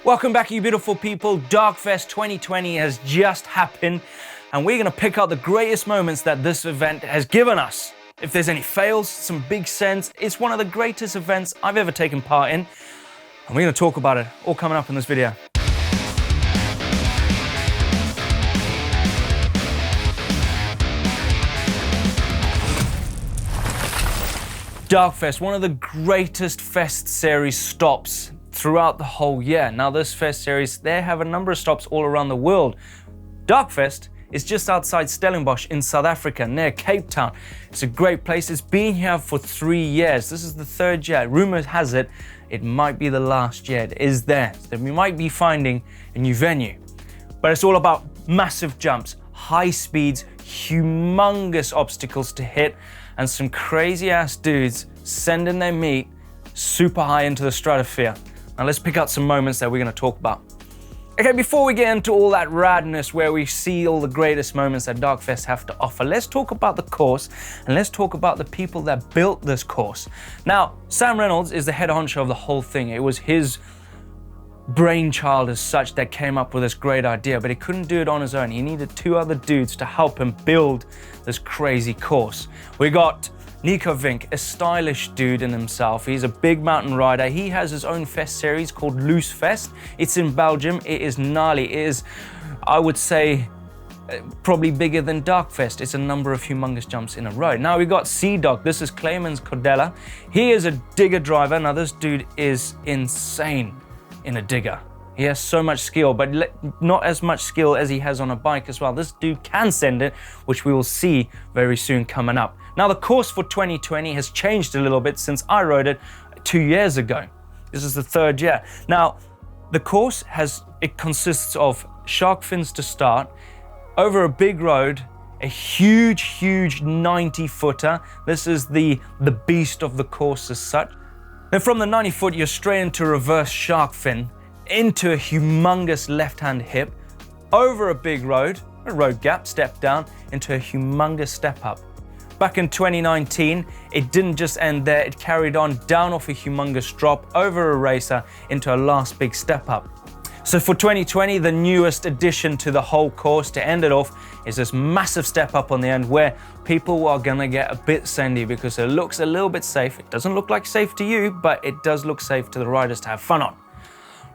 Welcome back, you beautiful people. Darkfest 2020 has just happened, and we're going to pick out the greatest moments that this event has given us. If there's any fails, some big sends, it's one of the greatest events I've ever taken part in, and we're going to talk about it all coming up in this video. Darkfest, one of the greatest fest series stops throughout the whole year. Now this fest series, they have a number of stops all around the world. Darkfest is just outside Stellenbosch in South Africa, near Cape Town. It's a great place. It's been here for 3 years. This is the third year. Rumor has it, it might be the last year. It is there. So we might be finding a new venue. But it's all about massive jumps, high speeds, humongous obstacles to hit, and some crazy ass dudes sending their meat super high into the stratosphere. Now let's pick out some moments that we're going to talk about. Okay, before we get into all that radness where we see all the greatest moments that Darkfest have to offer, let's talk about the course and let's talk about the people that built this course. Now, Sam Reynolds is the head honcho of the whole thing. It was his brainchild as such that came up with this great idea, but he couldn't do it on his own. He needed two other dudes to help him build this crazy course. We got Nico Vink, a stylish dude in himself. He's a big mountain rider. He has his own fest series called Loose Fest. It's in Belgium. It is gnarly. It is, I would say, probably bigger than Darkfest. It's a number of humongous jumps in a row. Now we got Sea-Dog. This is Clemens Cordella. He is a digger driver. Now this dude is insane in a digger. He has so much skill, but not as much skill as he has on a bike as well. This dude can send it, which we will see very soon coming up. Now the course for 2020 has changed a little bit since I rode it 2 years ago. This is the third year. Now the course consists of shark fins to start, over a big road, a huge 90-footer. This is the beast of the course as such. Then from the 90-foot, you're straight into reverse shark fin, into a humongous left-hand hip, over a big road, a road gap, step down, into a humongous step up. Back in 2019, it didn't just end there, it carried on down off a humongous drop, over a racer, into a last big step up. So for 2020, the newest addition to the whole course to end it off is this massive step up on the end where people are gonna get a bit sandy because it looks a little bit safe. It doesn't look like safe to you, but it does look safe to the riders to have fun on.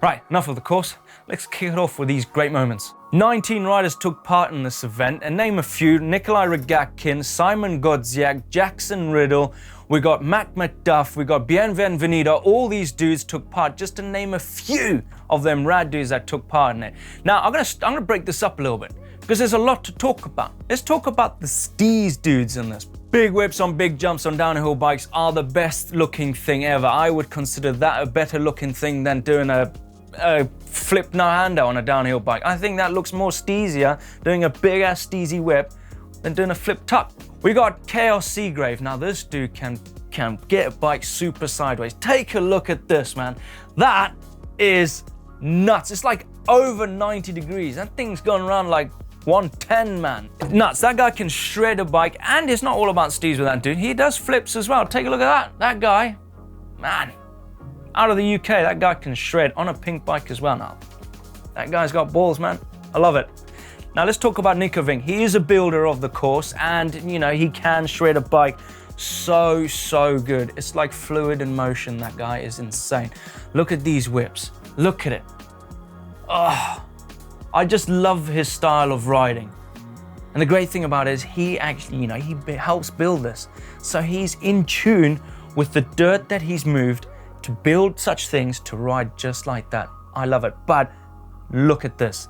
Right, enough of the course. Let's kick it off with these great moments. 19 riders took part in this event, and name a few: Nikolai Regatkin, Simon Godziak, Jackson Riddle, we got Mac McDuff, we got Bienvenido. All these dudes took part, just to name a few of them rad dudes that took part in it. Now, I'm gonna break this up a little bit, because there's a lot to talk about. Let's talk about the steez dudes in this. Big whips on big jumps on downhill bikes are the best looking thing ever. I would consider that a better looking thing than doing a flip no-hander on a downhill bike. I think that looks more steezier, doing a big ass steezy whip, than doing a flip tuck. We got Chaos Seagrave. Now this dude can get a bike super sideways. Take a look at this, man. That is nuts. It's like over 90 degrees. That thing's gone around like 110, man. Nuts. That guy can shred a bike, and it's not all about steez with that dude. He does flips as well. Take a look at that. That guy, man. Out of the UK, that guy can shred on a pink bike as well now. That guy's got balls, man. I love it. Now let's talk about Nico Vink. He is a builder of the course, and you know, he can shred a bike so good. It's like fluid in motion. That guy is insane. Look at these whips. Look at it. Oh, I just love his style of riding. And the great thing about it is he actually, you know, he helps build this. So he's in tune with the dirt that he's moved to build such things, to ride just like that. I love it. But look at this.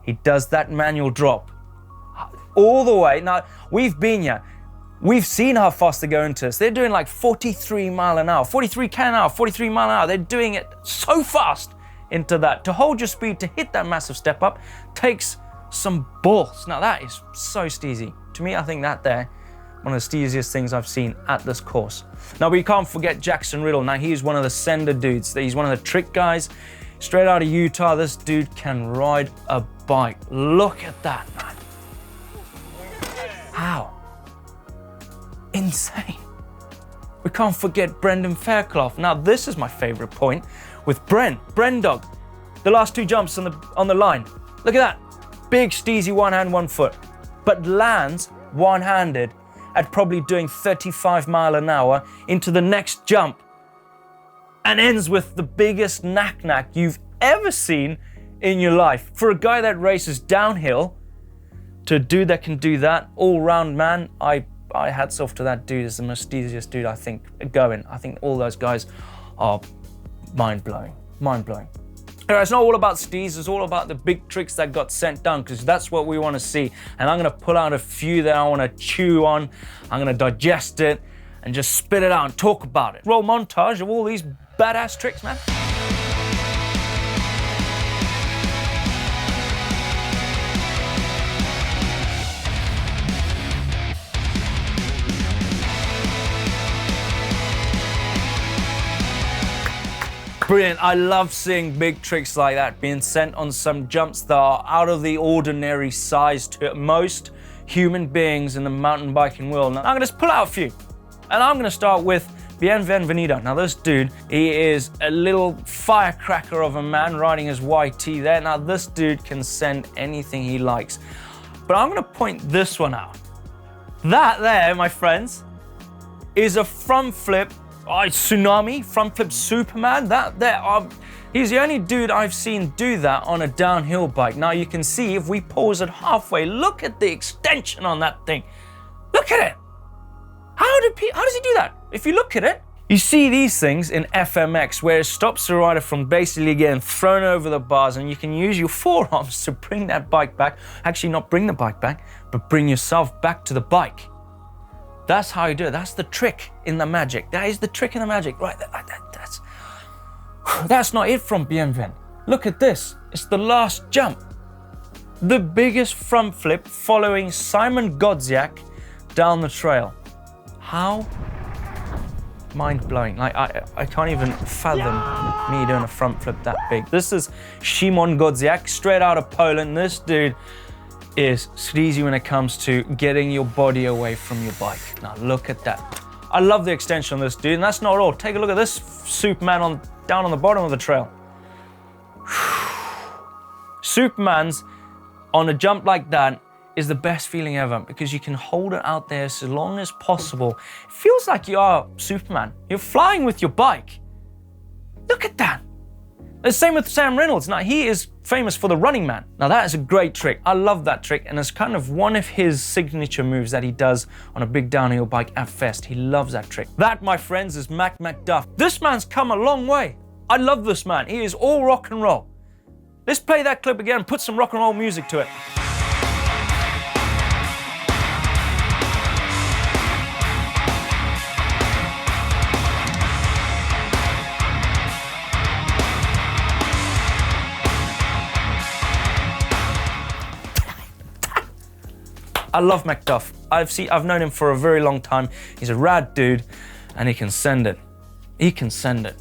He does that manual drop all the way. Now, we've been here. We've seen how fast they go into this. They're doing like 43 mile an hour, 43 k an hour, 43 mile an hour. They're doing it so fast into that. To hold your speed, to hit that massive step up, takes some balls. Now that is so steezy. To me, I think that there, one of the steeziest things I've seen at this course. Now we can't forget Jackson Riddle. Now he's one of the sender dudes. He's one of the trick guys. Straight out of Utah, this dude can ride a bike. Look at that, man. How? Insane. We can't forget Brendan Fairclough. Now this is my favorite point with Bren Dog. the last 2 jumps on the line. Look at that. Big steezy 1 hand, 1 foot. But lands one-handed at probably doing 35 mile an hour into the next jump and ends with the biggest knack you've ever seen in your life. For a guy that races downhill, to a dude that can do that all-round, man, I hats off to that dude. Is the most easiest dude I think going. I think all those guys are mind-blowing. Anyway, it's not all about steez, it's all about the big tricks that got sent down, because that's what we want to see. And I'm going to pull out a few that I want to chew on. I'm going to digest it and just spit it out and talk about it. Roll montage of all these badass tricks, man. Brilliant. I love seeing big tricks like that being sent on some jumps that are out of the ordinary size to most human beings in the mountain biking world. Now, I'm gonna just pull out a few. And I'm gonna start with Bienvenido. Now this dude, he is a little firecracker of a man riding his YT there. Now this dude can send anything he likes. But I'm gonna point this one out. That there, my friends, is a front flip Tsunami, front flip Superman. He's the only dude I've seen do that on a downhill bike. Now you can see if we pause it halfway, look at the extension on that thing. Look at it. How does he do that? If you look at it, you see these things in FMX where it stops the rider from basically getting thrown over the bars, and you can use your forearms to bring that bike back. Actually, not bring the bike back, but bring yourself back to the bike. That's how you do it. That's the trick in the magic. That is the trick in the magic. Right, that's not it from Bienven. Look at this. It's the last jump. The biggest front flip following Simon Godziak down the trail. How mind-blowing. Like, I can't even fathom me doing a front flip that big. This is Szymon Godziak, straight out of Poland. This dude is sleazy when it comes to getting your body away from your bike. Now look at that. I love the extension on this dude, and that's not all. Take a look at this Superman down on the bottom of the trail. Superman's on a jump like that is the best feeling ever, because you can hold it out there as long as possible. It feels like you are Superman. You're flying with your bike. Look at that. The same with Sam Reynolds. Now, he is famous for the Running Man. Now, that is a great trick. I love that trick, and it's kind of one of his signature moves that he does on a big downhill bike at Fest. He loves that trick. That, my friends, is Mac McDuff. This man's come a long way. I love this man. He is all rock and roll. Let's play that clip again and put some rock and roll music to it. I love McDuff. I've known him for a very long time. He's a rad dude, and he can send it. He can send it.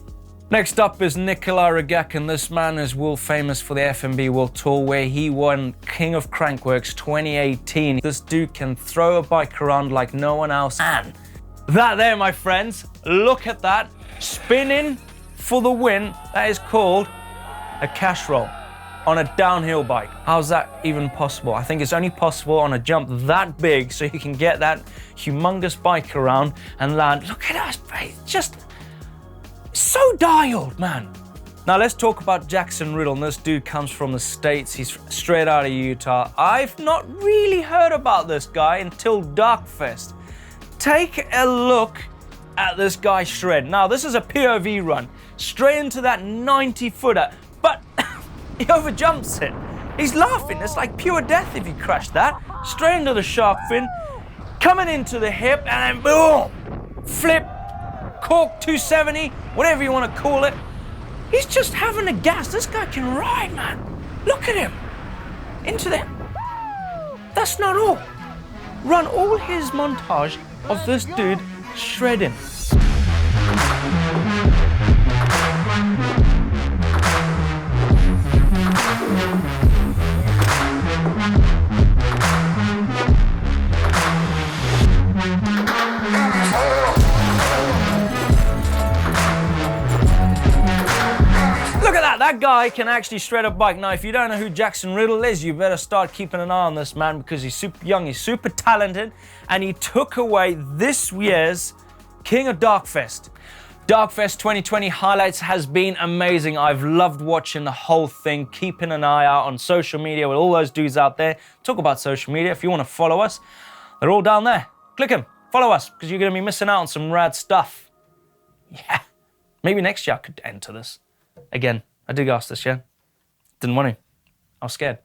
Next up is Nikolai Regakin. This man is world famous for the FMB World Tour, where he won King of Crankworks 2018. This dude can throw a bike around like no one else can. That there, my friends, look at that. Spinning for the win. That is called a cash roll on a downhill bike. How's that even possible? I think it's only possible on a jump that big, so you can get that humongous bike around and land. Look at us, just so dialed, man. Now let's talk about Jackson Riddle. This dude comes from the States. He's straight out of Utah. I've not really heard about this guy until Darkfest. Take a look at this guy shred. Now this is a POV run, straight into that 90-footer, but he overjumps it. He's laughing. It's like pure death if you crash that. Straight into the shark fin, coming into the hip, and then boom! Flip, cork 270, whatever you want to call it. He's just having a gas. This guy can ride, man. Look at him. Into the... That's not all. Run all his montage of this dude shredding. That that guy can actually shred a bike. Now, if you don't know who Jackson Riddle is, you better start keeping an eye on this man because he's super young, he's super talented, and he took away this year's King of Darkfest. Darkfest 2020 highlights has been amazing. I've loved watching the whole thing, keeping an eye out on social media with all those dudes out there. Talk about social media. If you want to follow us, they're all down there. Click them, follow us, because you're going to be missing out on some rad stuff. Yeah. Maybe next year I could enter this. Again, I did ask this, yeah? Didn't want to. I was scared.